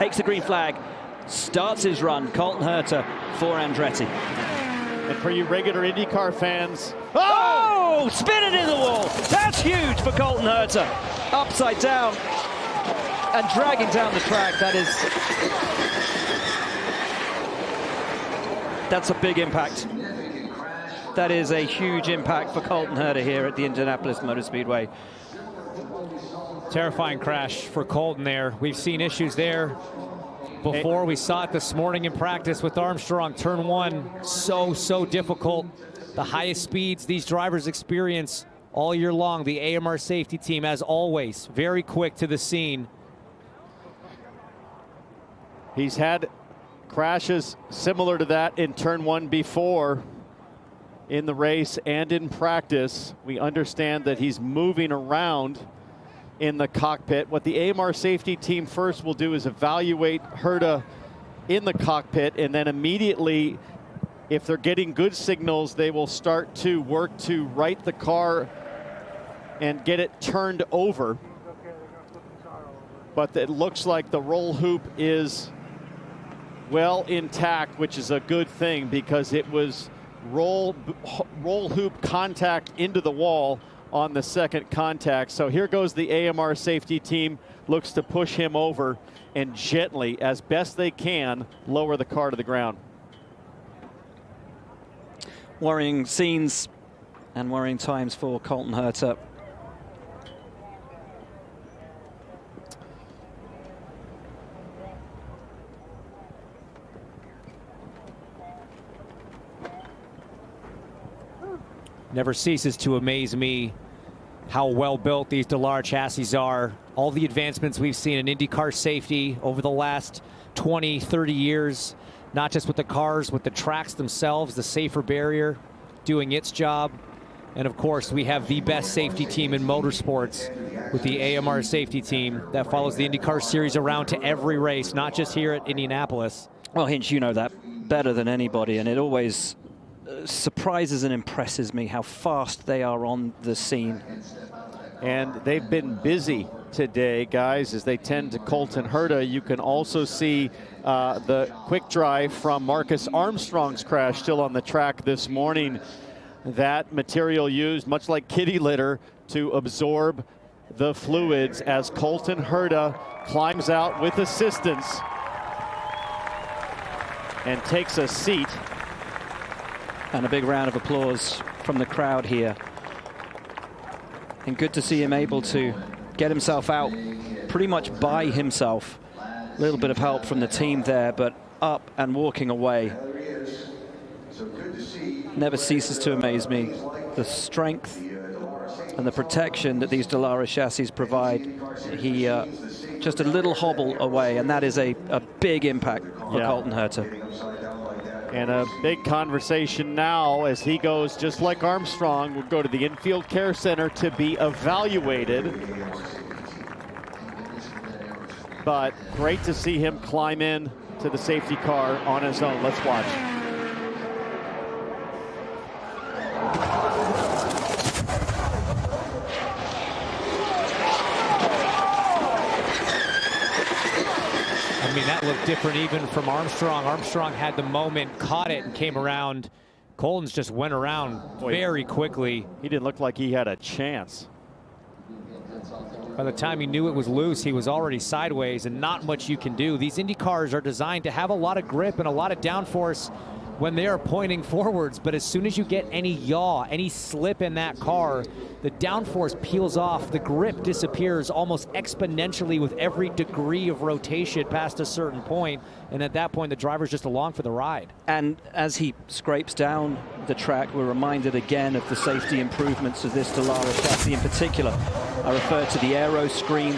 takes the green flag, starts his run. Colton Herta for Andretti. And for you regular IndyCar fans, oh, spin it in the wall. That's huge for Colton Herta. Upside down and dragging down the track. That's a big impact. That is a huge impact for Colton Herta here at the Indianapolis Motor Speedway. Terrifying crash for Colton there. We've seen issues there before. We saw it this morning in practice with Armstrong. Turn one, so difficult. The highest speeds these drivers experience all year long. The AMR safety team, as always, very quick to the scene. He's had crashes similar to that in turn one before in the race and in practice. We understand that he's moving around in the cockpit. What the AMR safety team first will do is evaluate Herta in the cockpit, and then immediately, if they're getting good signals, they will start to work to right the car and get it turned over. But it looks like the roll hoop is well intact, which is a good thing because it was roll hoop contact into the wall on the second contact. So here goes the AMR safety team, looks to push him over and gently, as best they can, lower the car to the ground. Worrying scenes and worrying times for Colton Herta. Never ceases to amaze me how well built these Dallara chassis are. All the advancements we've seen in IndyCar safety over the last 20, 30 years, not just with the cars, with the tracks themselves, the safer barrier doing its job. And of course, we have the best safety team in motorsports with the AMR safety team that follows the IndyCar series around to every race, not just here at Indianapolis. Well, Hinch, you know that better than anybody, and it always surprises and impresses me how fast they are on the scene. And they've been busy today, guys, as they tend to Colton Herta. You can also see the quick drive from Marcus Armstrong's crash still on the track this morning. That material used, much like kitty litter, to absorb the fluids as Colton Herta climbs out with assistance and takes a seat. And a big round of applause from the crowd here. And good to see him able to get himself out pretty much by himself. A little bit of help from the team there, but up and walking away. Never ceases to amaze me. The strength and the protection that these Dallara chassis provide. He just a little hobble away, and that is a big impact for Colton Herta. And a big conversation now as he goes, just like Armstrong, will go to the infield care center to be evaluated. But great to see him climb in to the safety car on his own. Let's watch. I mean, that looked different even from Armstrong. Armstrong had the moment, caught it, and came around. Colton's just went around very quickly. He didn't look like he had a chance. By the time he knew it was loose, he was already sideways, and not much you can do. These Indy cars are designed to have a lot of grip and a lot of downforce when they are pointing forwards, but as soon as you get any yaw, any slip in that car, the downforce peels off, the grip disappears almost exponentially with every degree of rotation past a certain point, and at that point the driver's just along for the ride. And as he scrapes down the track, we're reminded again of the safety improvements of this Dallara chassis in particular. I refer to the aero screen.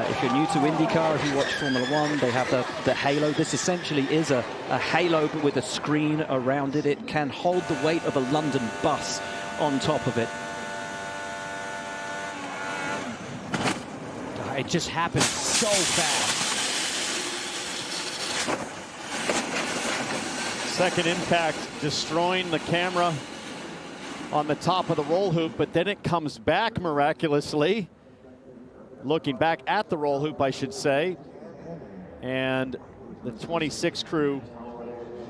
If you're new to IndyCar, if you watch Formula One, they have the halo. This essentially is a halo, but with a screen around it. It can hold the weight of a London bus on top of it. It just happened so fast. Second impact destroying the camera on the top of the roll hoop, but then it comes back miraculously. Looking back at the roll hoop, I should say. And And the 26 crew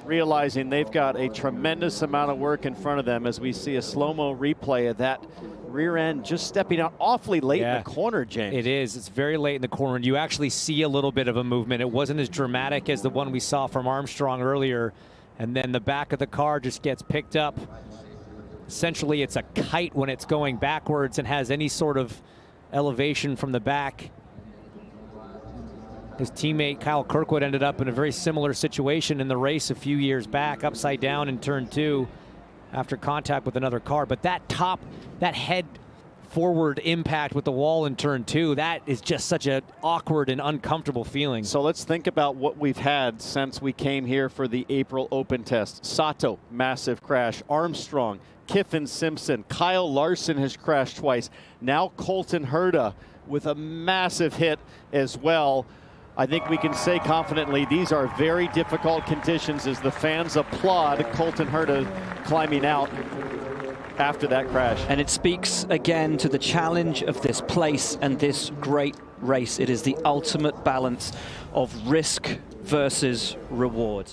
realizing they've got a tremendous amount of work in front of them as we see a slow-mo replay of that rear end just stepping out awfully late in the corner, James. It is. It's very late in the corner, and you actually see a little bit of a movement. It wasn't as dramatic as the one we saw from Armstrong earlier, and then the back of the car just gets picked up. Essentially, it's a kite when it's going backwards and has any sort of elevation from the back. His teammate Kyle Kirkwood ended up in a very similar situation in the race a few years back, upside down in turn 2 after contact with another car. But that head forward impact with the wall in turn 2, that is just such an awkward and uncomfortable feeling. So let's think about what we've had since we came here for the April Open test. Sato, massive crash. Armstrong, Kiffin Simpson, Kyle Larson has crashed twice. Now Colton Herta with a massive hit as well. I think we can say confidently these are very difficult conditions as the fans applaud Colton Herta climbing out after that crash. And it speaks again to the challenge of this place and this great race. It is the ultimate balance of risk versus reward.